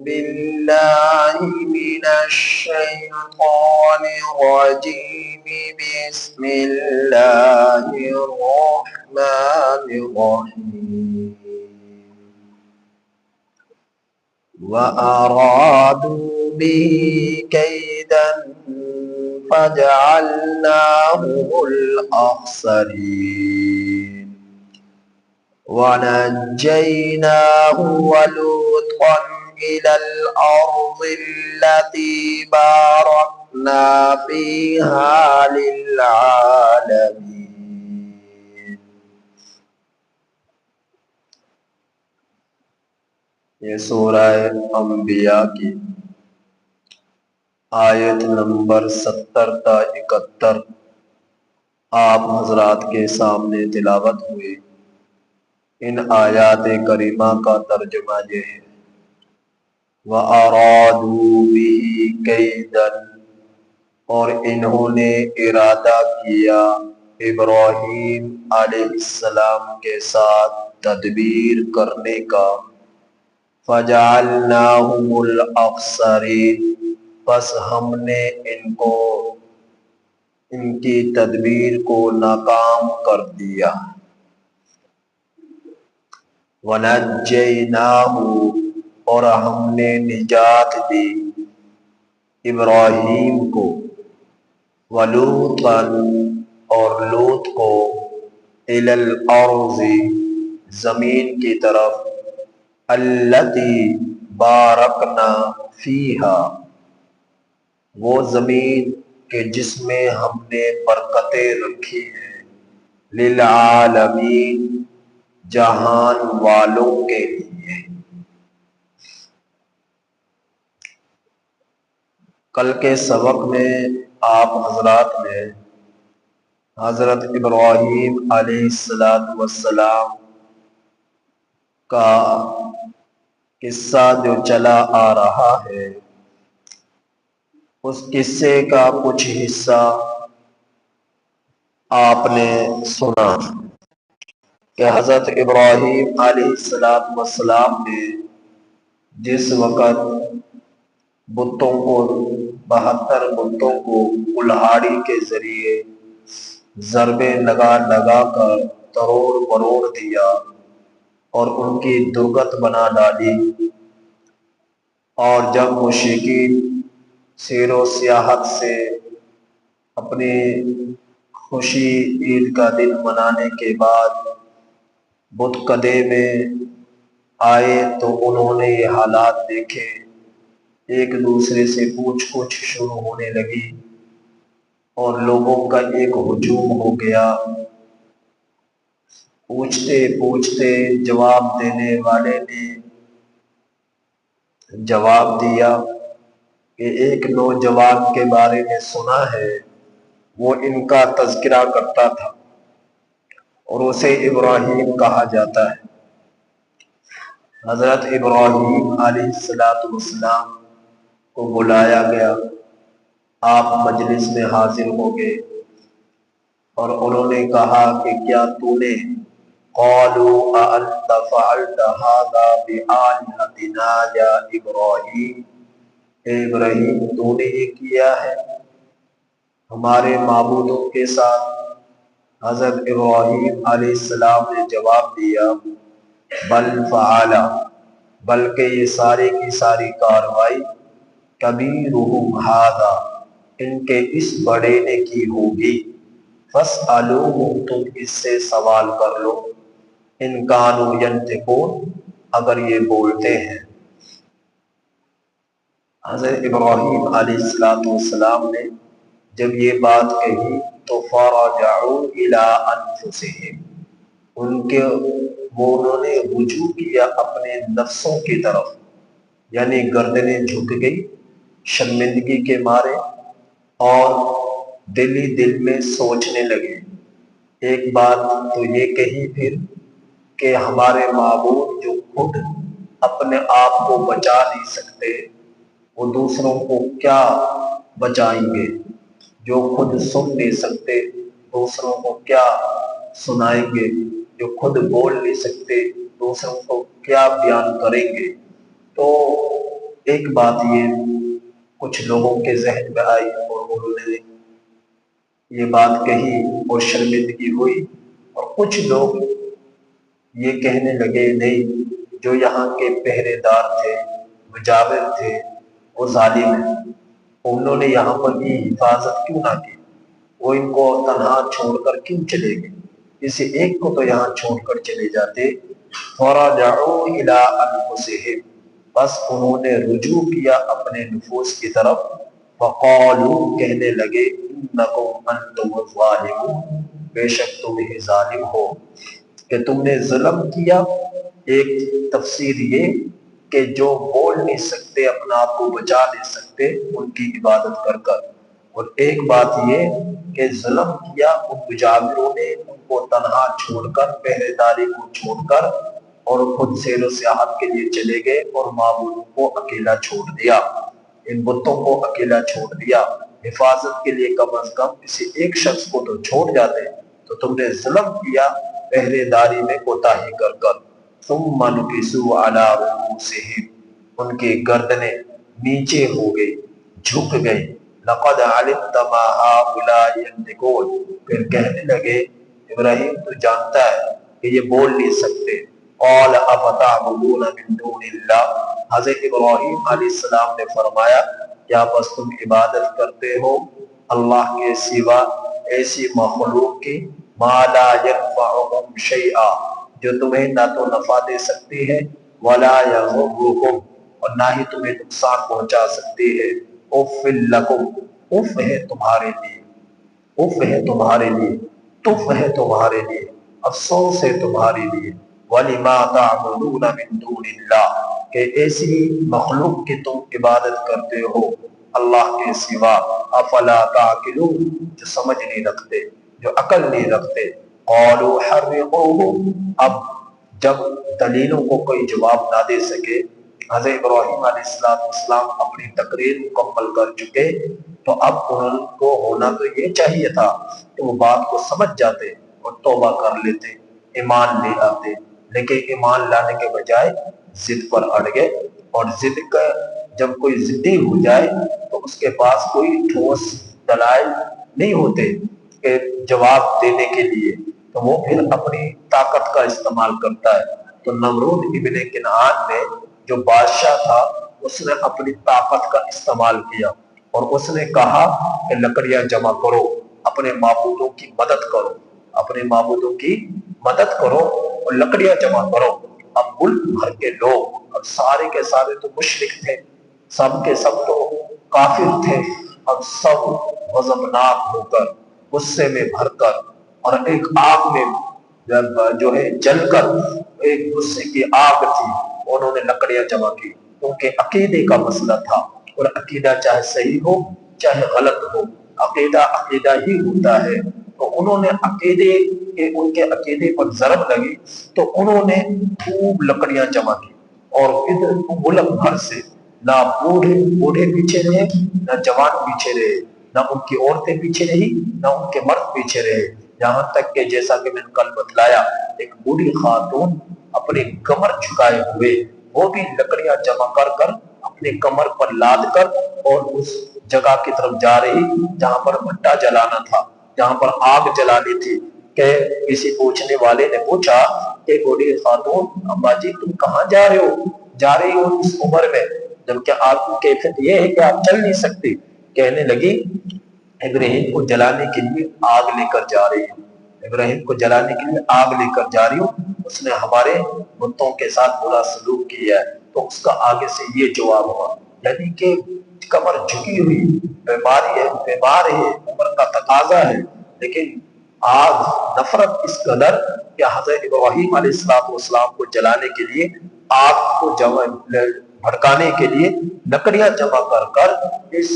بالله من الشيطان الرجيم. بسم الله الرحمن الرحيم. وأرادوا به كيدا فجعلناهم الأخسرين. ونجيناه ولوطا إلى الأرض التي باركنا فيها للعالمين. یہ سورہ انبیاء کی آیت نمبر 70 تا 71 آپ حضرات کے سامنے تلاوت ہوئی۔ ان آیات کریمہ کا ترجمہ یہ ہے، وَأَرَادُوا بِهِ كَيْدًا، اور انہوں نے ارادہ کیا ابراہیم علیہ السلام کے ساتھ تدبیر کرنے کا، فَجَعَلْنَاهُمُ الْأَخْسَرِينَ، پس ہم نے ان کی تدبیر کو ناکام کر دیا۔ وَنَجَّيْنَاهُ، اور ہم نے نجات دی ابراہیم کو، وَلُوطًا، اور لوط کو، إِلَى الْأَرْضِ، زمین کی طرف، الَّتِي بَارَكْنَا فِيهَا، وہ زمین کہ جس میں ہم نے برکتیں رکھی ہیں، للعالمین، جہان والوں کے لیے۔ کل کے سبق میں آپ حضرات نے حضرت ابراہیم علیہ السلام کا قصہ جو چلا آ رہا ہے، اس قصے کا کچھ حصہ آپ نے سنا کہ حضرت ابراہیم علیہ السلام نے جس وقت 72 بتوں کو کلہاڑی کے ذریعے ضربیں لگا کر تروڑ مروڑ دیا اور ان کی درگت بنا ڈالی، اور جب مشرکین سیر و سیاحت سے اپنی خوشی عید کا دن منانے کے بعد بت کدے میں آئے تو انہوں نے یہ حالات دیکھے، ایک دوسرے سے پوچھ شروع ہونے لگی اور لوگوں کا ایک ہجوم ہو گیا۔ پوچھتے جواب دینے والے نے جواب دیا کہ ایک نوجوان کے بارے میں سنا ہے، وہ ان کا تذکرہ کرتا تھا اور اسے ابراہیم کہا جاتا ہے۔ حضرت ابراہیم علیہ السلام کو بلایا گیا، آپ مجلس میں حاضر ہو گئے اور انہوں نے کہا کہ کیا تو نے قالوا أأنت فعلت هذا بآلهتنا یا ابراہیم، اے ابراہیم تو نے یہ کیا ہے ہمارے معبودوں کے ساتھ؟ حضرت ابراہیم علیہ السلام نے جواب دیا، بل فعل، بلکہ یہ ساری کی ساری کاروائی کبیرہم ھذا، ان کے اس بڑے نے کی ہوگی، فاسألوہم، تم اس سے سوال کر لو، ان کانوا ینطقون، اگر یہ بولتے ہیں۔ حضرت ابراہیم علیہ السلام نے جب یہ بات کہی تو فرجعوا الی انفسہم، انہوں نے رجوع کیا اپنے نفسوں کی طرف، یعنی گردنیں جھک گئی شرمندگی کے مارے، اور دل میں سوچنے لگے۔ ایک بات تو یہ کہی پھر کہ ہمارے معبود جو خود اپنے آپ کو بچا نہیں سکتے، وہ دوسروں کو کیا بچائیں گے؟ جو خود سن نہیں سکتے دوسروں کو کیا سنائیں گے؟ جو خود بول نہیں سکتے دوسروں کو کیا بیان کریں گے؟ تو ایک بات یہ کچھ لوگوں کے ذہن میں آئی اور انہوں نے یہ بات کہی اور شرمندگی ہوئی، اور کچھ لوگ یہ کہنے لگے نہیں، جو یہاں کے پہرے دار تھے، مجاور تھے، وہ ظالم ہیں، انہوں نے یہاں پر کی حفاظت کیوں نہ کی، وہ ان کو تنہا چھوڑ کر کیوں چلے گئے، کسی ایک کو تو یہاں چھوڑ کر چلے جاتے۔ فرجعوا الی انفسہم، بس انہوں نے رجوع کیا اپنے نفوس کی طرف، فقالوا کہنے لگے انکم انتم الظالمون، بے شک تم ہی ظالم ہو، کہ تم نے ظلم کیا۔ ایک تفسیر یہ کہ جو بول نہیں سکتے، اپنا آپ کو بچا نہیں سکتے ان کی عبادت کر کر، اور ایک بات یہ کہ ظلم کیا ان مجاوروں نے، ان کو تنہا چھوڑ کر، پہرے داری کو چھوڑ کر، اور خود سیر و سیاحت کے لیے چلے گئے اور معبودوں کو اکیلا چھوڑ دیا، ان بتوں کو اکیلا چھوڑ دیا۔ حفاظت کے لیے کم از کم کسی ایک شخص کو تو چھوڑ جاتے، تو تم نے ظلم کیا پہرے داری میں کوتاہی کر کر۔ ثم نکسوا علی رؤوسہم، ان کی گردنیں نیچے ہو گئی، جھک گئی۔ لقد علمت ما هؤلاء ينطقون، پھر کہنے لگے ابراہیم تو جانتا ہے کہ یہ بول نہیں سکتے۔ قال افتعبدون من دون اللہ، حضرت ابراہیم علیہ السلام نے فرمایا کیا بس تم عبادت کرتے ہو اللہ کے سوا ایسی مخلوق کی، ما لا ينفعهم شیئا، جو تمہیں نہ تو نفع دے سکتی ہے، ولا یضرکم، اور نہ ہی تمہیں نقصان پہنچا سکتی ہے۔ اف لکم، اف ہے تمہارے لیے، اف ہے تمہارے لیے، تف ہے تمہارے لیے، افسوس ہے تمہارے لیے، وَلِمَا تَعْبُدُونَ مِن دُونِ اللَّهِ، کہ ایسی مخلوق کی تم عبادت کرتے ہو اللہ کے سوا۔ افلا تعقلون، جو سمجھ نہیں رکھتے، جو عقل نہیں رکھتے۔ قالوا حرقوه، اب جب دلیلوں کو کوئی جواب نہ دے سکے، حضرت ابراہیم علیہ السلام اپنی تقریر مکمل کر چکے، تو اب ان کو ہونا تو یہ چاہیے تھا کہ وہ بات کو سمجھ جاتے اور توبہ کر لیتے، ایمان لے آتے، لیکن ایمان لانے کے بجائے ضد پر اڑ گئے، اور ضد کا جب کوئی ضدی ہو جائے تو اس کے پاس کوئی ٹھوس دلائل نہیں ہوتے کہ جواب دینے کے لیے، تو وہ پھر اپنی طاقت کا استعمال کرتا ہے۔ تو نمرود ابن کنعان نے جو بادشاہ تھا، اس نے اپنی طاقت کا استعمال کیا اور اس نے کہا کہ لکڑیاں جمع کرو، اپنے معبودوں کی مدد کرو، اپنے معبودوں کی مدد کرو اور لکڑیاں جمع کرو۔ اب ملک بھر کے لوگ، اب سارے کے سارے تو مشرک تھے، سب کے سب تو کافر تھے، اب سب غضبناک ہو کر، غصے میں بھر کر، اور ایک آگ میں جو ہے جل کر، ایک غصے کی آگ تھی، انہوں نے لکڑیاں جمع کی، کیونکہ عقیدے کا مسئلہ تھا، اور عقیدہ چاہے صحیح ہو چاہے غلط ہو، عقیدہ عقیدہ ہی ہوتا ہے۔ تو انہوں نے عقیدے کے، ان کے عقیدے پر ضرب لگی تو انہوں نے خوب لکڑیاں جمع کی، اور ادھر ملک بھر سے نہ بوڑھے پیچھے رہے، نہ جوان پیچھے رہے، نہ ان کی عورتیں پیچھے رہی، نہ ان کے مرد پیچھے رہے، یہاں تک کہ جیسا کہ میں نے کل بتلایا، ایک بوڑھی خاتون اپنی کمر جھکائے ہوئے، وہ بھی لکڑیاں جمع کر کر اپنے کمر پر لاد کر اور اس جگہ کی طرف جا رہی جہاں پر بھٹا جلانا تھا، جہاں پر آگ جلانی تھی، کہ کسی پوچھنے والے نے پوچھا کہ بوڑھی خاتون ابا جی تم کہاں جا رہے ہو، جا رہی ہو اس عمر میں، جبکہ آپ کی کیفیت یہ ہے کہ آپ چل نہیں سکتی۔ کہنے لگی ابراہیم کو جلانے کے لیے آگ لے کر جا رہی ہوں، ابراہیم کو جلانے کے لیے آگ لے کر جا رہی ہوں، اس نے ہمارے بتوں کے ساتھ برا سلوک کیا ہے۔ تو اس کا آگے سے یہ جواب ہوا، یعنی کہ کمر جھکی ہوئی، بیماری ہے، بیمار ہے، عمر کا تقاضا ہے، لیکن آگ نفرت اس قدر کہ حضرت ابراہیم علیہ السلام کو جلانے کے لیے، آگ کو بھڑکانے کے لیے لکڑیاں جمع کر کر اس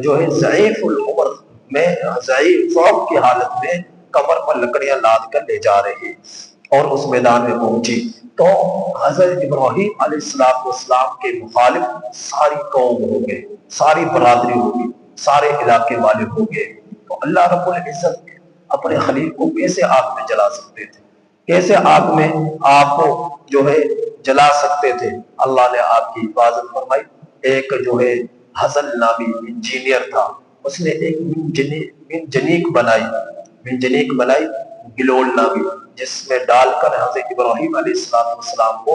جو ہے ضعیف العمر میں، ضعیف فوق کی حالت میں کمر پر لکڑیاں لاد کر لے جا رہی اور اس میدان میں پہنچی۔ تو حضرت ابراہیم علیہ السلام کے مخالف ساری قوم ہو گئے، ساری برادری ہو گئی، سارے علاقے والے ہو گئے۔ تو اللہ رب العزت اپنے خلیل کو کیسے آگ میں جلا سکتے تھے، کیسے آگ میں آپ کو جو ہے جلا سکتے تھے؟ اللہ نے آپ کی حفاظت فرمائی۔ ایک جو ہے حسن نامی انجینئر تھا، اس نے ایک منجنیق بنائی گلول نامی، جس میں ڈال کر حضرت ابراہیم علیہ السلام کو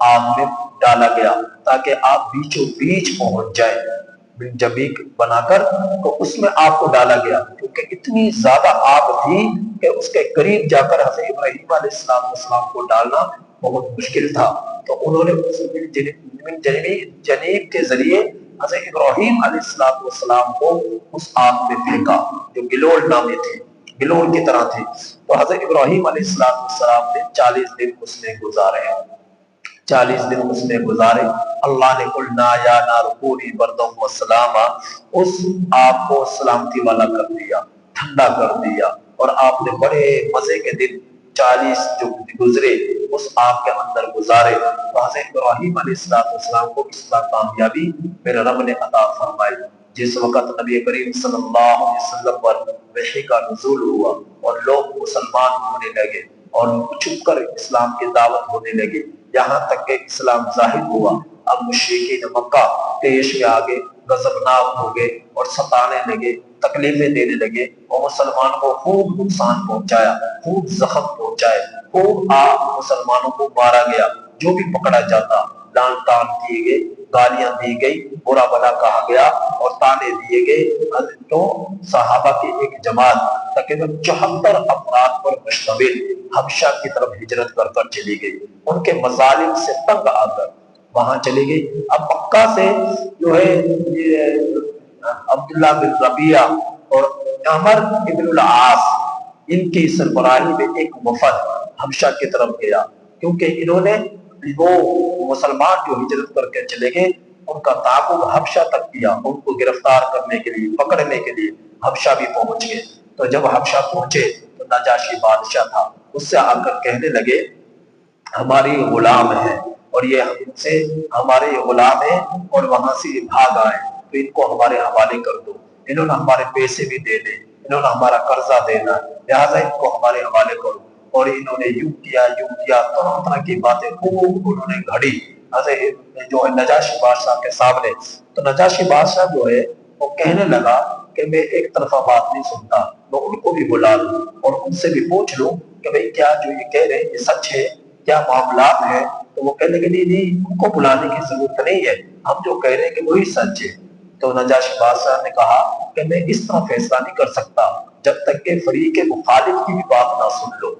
آگ میں ڈالا گیا تاکہ آپ بیچوں بیچ پہنچ جائے۔ منجنیق بنا کر تو اس میں آپ کو ڈالا گیا، کیونکہ اتنی زیادہ آگ تھی کہ اس کے قریب جا کر حضرت ابراہیم علیہ السلام کو ڈالنا بہت مشکل تھا۔ تو انہوں نے اس منجنیق کے ذریعے حضرت ابراہیم علیہ السلام کو اس آگ میں پھینکا جو گلول نامی تھے، گلول کی طرح تھے۔ تو حضرت ابراہیم علیہ السلام نے 40 دن اس میں گزارے، 40 دن اس میں گزارے۔ اللہ نے قلنا یا نار کونی بردم و سلاما، اس آگ کو سلامتی والا کر دیا، ٹھنڈا کر دیا، اور آپ نے بڑے مزے کے دن 40 جو گزرے اس آگ کے اندر گزارے۔ تو حضرت ابراہیم علیہ السلام کو اس کا کامیابی میرے رب نے عطا فرمائی۔ جس وقت نبی کریم صلی اللہ علیہ وسلم پر وحی کا نزول ہوا اور لوگ مسلمان ہونے لگے اور چھپ کر اسلام کی دعوت ہونے لگے، یہاں تک کہ اسلام ظاہر ہوا، اب مشرکین مکہ دیش کے آگے غضبناک ہو گئے اور ستانے لگے، تکلیفیں دینے لگے، اور مسلمان کو خوب نقصان پہنچایا، خوب زخم پہنچائے، خوب مسلمانوں کو مارا گیا، جو بھی پکڑا جاتا لان تان کیے گئے، گالیاں دی گئی، برا بلا کہا گیا اور تانے دیے گئے۔ تو صحابہ کی ایک جماعت تقریباً 74 افراد پر مشتمل حبشہ کی طرف ہجرت کر کر چلی گئی، ان کے مظالم سے تنگ آ کر وہاں چلی گئی۔ اب مکہ سے جو ہے عبداللہ بن ربیعہ اور عمر ابن العاص، ان کی سربراہی میں ایک وفد حبشہ کی طرف گیا، کیونکہ انہوں نے وہ مسلمان جو ہجرت کر کے چلے گئے ان کا تعاقب حبشہ تک کیا، ان کو گرفتار کرنے کے لیے، پکڑنے کے لیے حبشہ بھی پہنچ گئے۔ تو جب حبشہ پہنچے تو نجاشی بادشاہ تھا، اس سے آ کر کہنے لگے ہماری غلام ہے اور یہ ہم سے ہمارے غلام ہیں اور وہاں سے یہ بھاگ آئے، تو ان کو ہمارے حوالے کر دو، انہوں نے ہمارے پیسے بھی دے دے، انہوں نے ہمارا قرضہ دینا، لہٰذا ان کو ہمارے حوالے کرو۔ اور انہوں نے یوں کیا، طرح طرح کی باتیں خوب انہوں نے گھڑی جو ہے نجاشی بادشاہ کے سامنے۔ تو نجاشی بادشاہ جو ہے وہ کہنے لگا کہ میں ایک طرفہ بات نہیں سنتا، میں ان کو بھی بلا لوں اور ان سے بھی پوچھ لوں کہ بھئی کیا جو یہ کہہ رہے ہیں یہ سچ ہے، کیا معاملات ہیں؟ تو وہ کہنے لگے نہیں، ان کو بلانے کی ضرورت نہیں ہے، ہم جو کہہ رہے ہیں کہ وہی سچ ہے۔ تو نجاشی بادشاہ نے کہا کہ میں اس طرح فیصلہ نہیں کر سکتا جب تک کہ فریق مخالف کی بھی بات نہ سن لو۔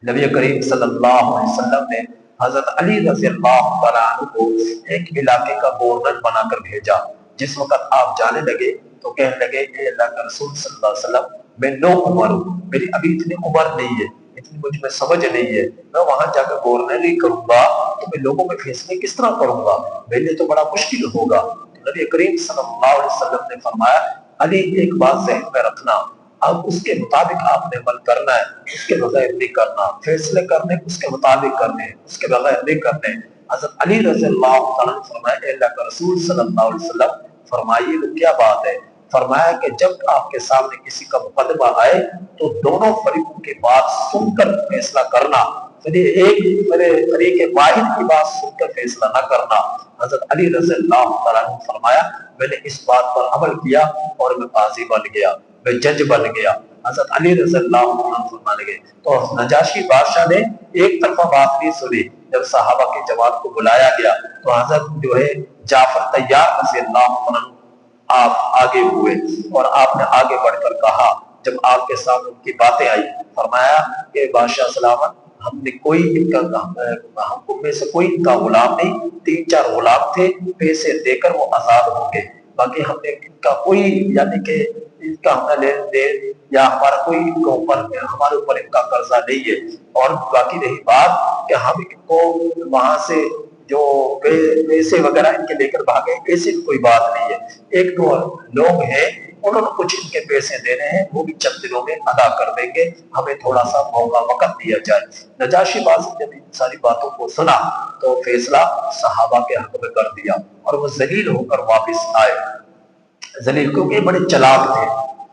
نبی کریم صلی اللہ علیہ وسلم نے حضرت علی رضی اللہ تعالیٰ عنہ کو ایک علاقے کا گورنر بنا کر بھیجا۔ جس وقت آپ جانے لگے تو کہنے لگے اے اللہ کا رسول صلی اللہ علیہ وسلم، میں نو عمر ہوں، میری ابھی اتنی عمر نہیں ہے، اتنی مجھ میں سمجھ نہیں ہے، میں وہاں جا کر گورنری کروں گا تو میں لوگوں میں فیصلے کس طرح کروں گا، میرے لیے تو بڑا مشکل ہوگا۔ نبی کریم صلی اللہ علیہ وسلم نے فرمایا علی ایک بات ذہن میں رکھنا، اب اس کے مطابق آپ نے عمل کرنا ہے، اس کے بغیر نہیں کرنا، فیصلے کرنے اس کے مطابق کرنے، اس کے بغیر نہیں کرنے۔ حضرت علی رضی اللہ عنہ نے فرمایا اے اللہ کا رسول صلی اللہ علیہ وسلم، فرمائیے وہ کیا بات ہے؟ فرمایا کہ جب آپ کے سامنے کسی کا مقدمہ آئے تو دونوں فریقوں کی بات سن کر فیصلہ کرنا، فریق واحد کی بات سن کر فیصلہ نہ کرنا۔ حضرت علی رضی اللہ عنہ نے فرمایا میں نے اس بات پر عمل کیا اور میں قاضی بن گیا، میں جج بن گیا۔ حضرت علی رضی اللہ عنہ فرمانے لگے تو نجاشی بادشاہ نے ایک طرفہ بات نہیں سنی۔ جب صحابہ کی جماعت کو بلایا گیا تو حضرت جو ہے جعفر طیار رضی اللہ عنہ آپ آگے ہوئے اور آپ نے آگے بڑھ کر کہا، جب آپ کے سامنے ان کی باتیں آئی، فرمایا کہ بادشاہ سلامت، ہم نے کوئی ہم میں سے کوئی ان کا غلام نہیں، 3-4 غلام تھے، پیسے دے کر وہ آزاد ہو گئے، باقی ہم نے ان کا کوئی یعنی کہ ان کا ہم لین دین یا ہمارا کوئی ان کے اوپر ہمارے اوپر ان کا قرضہ نہیں ہے۔ اور باقی رہی بات کہ ہم ان کو وہاں سے جو پیسے وغیرہ ان کے لے کر بھاگے، ایسی کوئی بات نہیں ہے، 1-2 لوگ ہیں انہوں نے کچھ ان کے پیسے دینے ہیں، وہ بھی چند دنوں میں ادا کر دیں گے، ہمیں تھوڑا سا موقع وقت دیا جائے۔ نجاشی بادشاہ نے ان ساری باتوں کو سنا تو فیصلہ صحابہ کے حق میں کر دیا اور وہ ذلیل ہو کر واپس آئے۔ ذلیل کیونکہ بڑے چلاک تھے،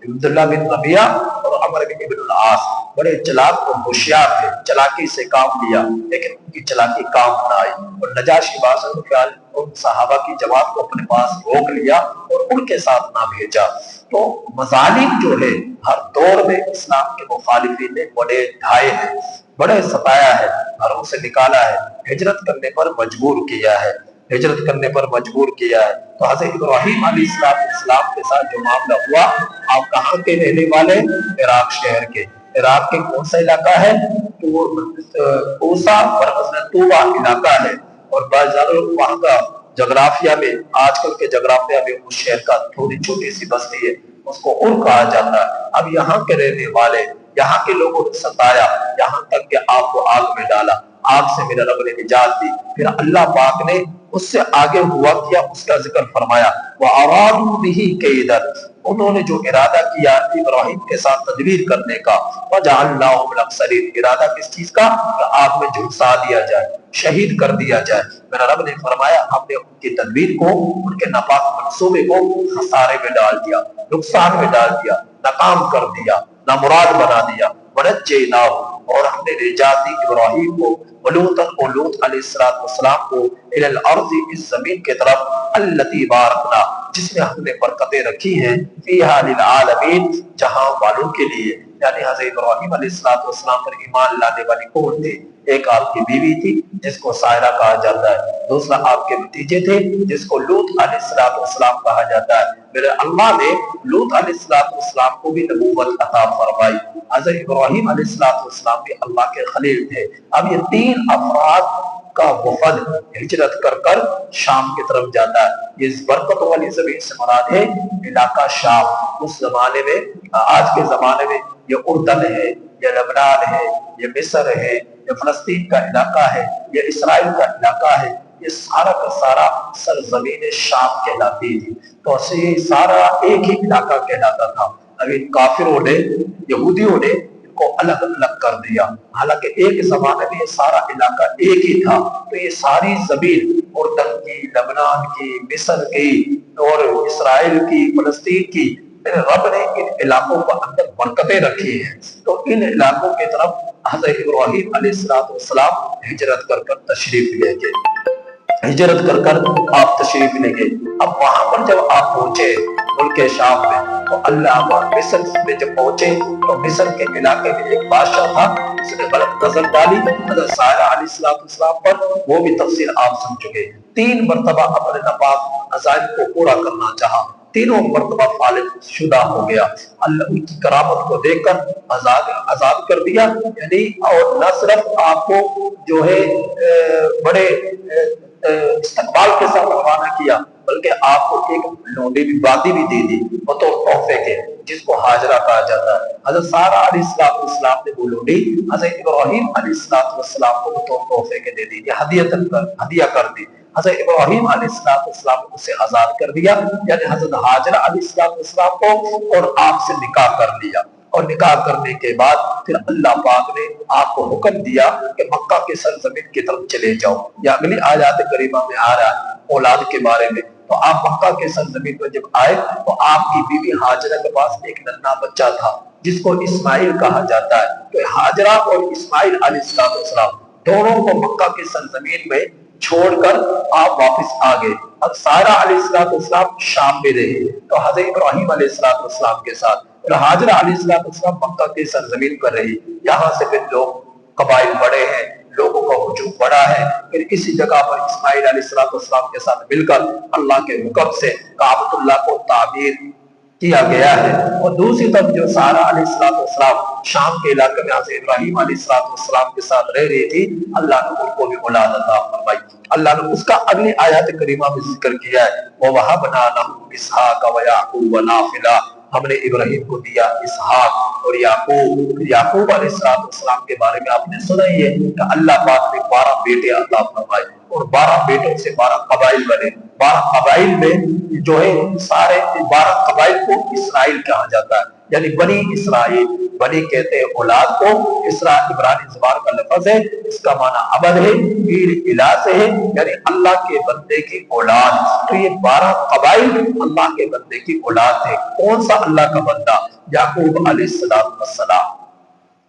عبداللہ بن ربیعہ اور عمر بن العاص بڑے چلاک اور ہوشیار تھے، چلاکی سے کام لیا لیکن ان کی چلاکی کام نہ آئی، اور نجاشی بادشاہ نے ان صحابہ کی جماعت کو اپنے پاس روک لیا اور ان کے ساتھ نہ بھیجا۔ تو مظالم جو ہے ہر دور میں اسلام کے مخالفین نے بڑے ڈھائے ہیں، بڑے ستایا ہے، گھروں سے نکالا ہے، ہجرت کرنے پر مجبور کیا ہے، ہجرت کرنے پر مجبور کیا ہے۔ تو حضرت ابراہیم علیہ السلام کے ساتھ جو معاملہ ہوا، آپ کہاں کے رہنے والے؟ عراق شہر کے۔ عراق کے کون سا علاقہ ہے؟ کوسا طوبہ علاقہ ہے، اور وہاں کا جغرافیہ میں، آج کل کے جغرافیہ میں اس شہر کا تھوڑی چھوٹی سی بستی ہے، اس کو اور کہا جاتا ہے۔ اب یہاں کے رہنے والے، یہاں کے لوگوں نے ستایا، یہاں تک کہ آپ کو آگ میں ڈالا، آگ سے میرے رب نے نجات دی۔ پھر اللہ پاک نے اس سے آگے ہوا کیا، اس کا ذکر فرمایا، وَأَرَادُوا بِهِ كَيْدًا، انہوں نے جو ارادہ کیا ابراہیم کے ساتھ تدبیر کرنے کا، وَجَعَلْنَاهُمُ الْأَخْسَرِينَ، ارادہ کس چیز کا؟ کہ آگ میں جھلسا دیا جائے، شہید کر دیا جائے۔ میرا رب نے فرمایا ہم نے ان کی تدبیر کو، ان کے ناپاک منصوبے کو خسارے میں ڈال دیا، نقصان میں ڈال دیا، ناکام کر دیا، نامراد بنا دیا۔ وَنَجَّيْنَاهُ، اور ہم نے نجات دی ابراہیم کو، ولوطن اور لوط علیہ السلام کو، الی الارض، اس زمین کے طرف، التی بارکنا، جس میں ہم نے برکتیں رکھی ہیں، فیہا للعالمین، جہاں والوں کے لیے۔ یعنی حضرت ابراہیم علیہ السلام پر ایمان لانے والی کون تھی؟ ایک آپ کی بیوی تھی جس کو سائرہ کہا جاتا ہے، دوسرا آپ کے بھتیجے تھے جس کو لوط علیہ السلام کہا جاتا ہے۔ میرے اللہ نے لوط علیہ السلام کو بھی نبوت عطا فرمائی۔ حضرت ابراہیم علیہ السلام بھی اللہ کے خلیل تھے۔ اب یہ تین افراد کا وفد ہجرت کر شام کی طرف جاتا ہے۔ یہ برکت والی زمین سے مراد ہے علاقہ شام۔ اس زمانے میں، آج کے زمانے میں، یہ اردن ہے، یہ لبنان ہے، یہ مصر ہے، یہ فلسطین کا علاقہ ہے، یہ اسرائیل کا علاقہ ہے، یہ سارا کا سارا سرزمین شام کہلاتی تھی۔ تو یہ سارا ایک ہی علاقہ کہلاتا تھا۔ اب ان کافروں نے، یہودیوں نے ان کو الگ الگ کر دیا، حالانکہ ایک زمانے میں یہ سارا علاقہ ایک ہی تھا۔ تو یہ ساری زمین، اردن کی، لبنان کی، مصر کی، اور اسرائیل کی، فلسطین کی، میرے رب نے ان علاقوں پر اندر برکتیں رکھی ہیں۔ تو ان علاقوں کی طرف حضرت ابراہیم علیہ السلام ہجرت کر تشریف لے گئے، ہجرت کر آپ تشریف لے گئے۔ اب وہاں پر جب آپ پہنچے ملک شام میں، تو اللہ مصر میں جب پہنچے تو مصر کے علاقے میں ایک بادشاہ تھا، اس نے غلط نظر ڈالی حضرت سائرہ علیہ السلام پر، وہ بھی تفصیل آپ سن چکے۔ 3 مرتبہ اپنے ناپاک عزائم کو پورا کرنا چاہا، تینوں مرتبہ فالج شدہ ہو گیا۔ اللہ ان کی کرامت کو دیکھ کر آزاد کر دیا، یعنی اور نہ صرف آپ کو جو ہے بڑے استقبال کے ساتھ روانہ کیا، بلکہ آپ کو ایک لونڈی بھی وادی بھی دے دی بطور تحفے کے، جس کو ہاجرہ کہا جاتا ہے۔ حضرت سارہ علیہ السلام نے وہ لونڈی حضرت ابراہیم علیہ السلام کو بطور تحفے کے دے دی، یہ ہدیہ کر دی۔ حضرت ابراہیم علیہ السلام نے اسے آزاد کر دیا، یعنی حضرت ہاجرہ علیہ السلام کو، اور آپ سے نکاح کر لیا۔ اور نکاح کرنے کے بعد پھر اللہ پاک نے آپ کو حکم دیا کہ مکہ کے سرزمین کی طرف چلے جاؤ۔ یا اگلی آیات کریمہ میں آ رہا ہے اولاد کے بارے میں۔ تو آپ مکہ کے سرزمین پر جب آئے تو آپ کی بیوی ہاجرہ کے پاس ایک ننھا بچہ تھا جس کو اسماعیل کہا جاتا ہے۔ تو ہاجرہ اور اسماعیل علیہ السلام دونوں کو مکہ کے سرزمین میں چھوڑ کر آپ واپس آ گئے۔ اب سارہ علیہ السلام شام میں رہے تو حضرت ابراہیم علیہ السلام کے ساتھ، اور ہاجرہ علیہ السلام مکہ کے سرزمین پر رہی۔ یہاں سے پھر لوگ قبائل بڑے ہیں، لوگوں کا ہجوم بڑا ہے۔ پھر اسی جگہ پر اسماعیل علیہ السلام کے ساتھ مل کر اللہ کے حکم سے کعبۃ اللہ کو تعمیر کیا گیا ہے۔ اور دوسری طرف جو سارہ علیہ السلام شام کے علاقے میں حضرت ابراہیم علیہ السلام کے ساتھ رہ رہی تھی، اللہ نے ان کو بھی اولاد عطا فرمائی۔ اللہ نے اس کا اگلی آیات کریمہ میں ذکر کیا ہے، وَوَهَبْنَا لَهُ إِسْحَاقَ وَيَعْقُوبَ نَافِلًا، ہم نے ابراہیم کو دیا اسحاق اور یعقوب۔ یعقوب علیہ السلام کے بارے میں آپ نے سنا ہی ہے کہ اللہ پاک نے 12 بیٹے عطا فرمائے، اور 12 بیٹوں سے 12 قبائل بنے۔ 12 قبائل میں جو ہے سارے 12 قبائل کو اسرائیل کہا جاتا ہے، یعنی بنی اسرائیل۔ بنی کہتے ہیں اولاد کو، اسرائیل عبرانی زبان کا لفظ ہے، اس کا معنی عبد ہے، پیر الہ سے ہے، یعنی اللہ کے بندے کی اولاد۔ تو یہ 12 قبائل اللہ کے بندے کی اولاد تھے۔ کون سا اللہ کا بندہ؟ یعقوب علیہ السلام۔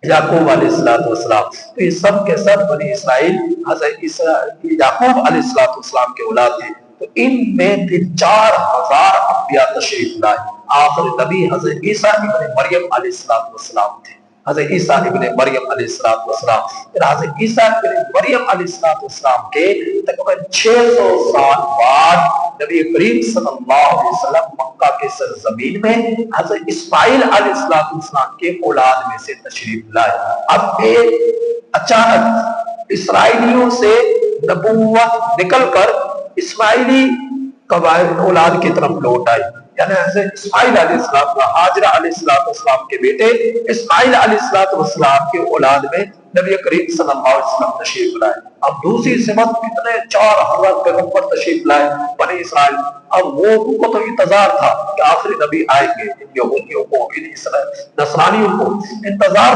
یعقوب علیہ السلام، تو یہ سب کے سب بنی اسرائیل حضرت یعقوب علیہ السلام کے اولاد تھے۔ تو ان میں 4000 انبیاء تشریف لائے۔ آخری نبی حضرت عیسیٰ ابن مریم علیہ السلام تھے، حضرت عیسیٰ ابن مریم علیہ السلام۔ پھر حضرت عیسیٰ ابن مریم علیہ السلام کے تقریباً 600 سال بعد نبی کریم صلی اللہ علیہ وسلم مکہ کے سرزمین میں حضرت اسماعیل علیہ السلام کے اولاد میں سے تشریف لائے۔ اب ایک اچانک اسرائیلیوں سے نبوت نکل کر اسماعیلی قبائل اولاد کی طرف لوٹ آئی، یعنی حضرت اسماعیل علیہ السلام کا ہاجرہ علیہ السلام کے بیٹے اسماعیل علیہ السلام کے اولاد میں نبی کریم صلی اللہ علیہ وسلم تشریف لائے۔ اب دوسری سمت کتنے 4000 پیغمبر تشریف لائے بنی اسرائیل۔ اب وہ ان کو تو انتظار تھا کہ آخری نبی آئیں گے، ان یہودیوں کو، ان نصرانیوں کو انتظار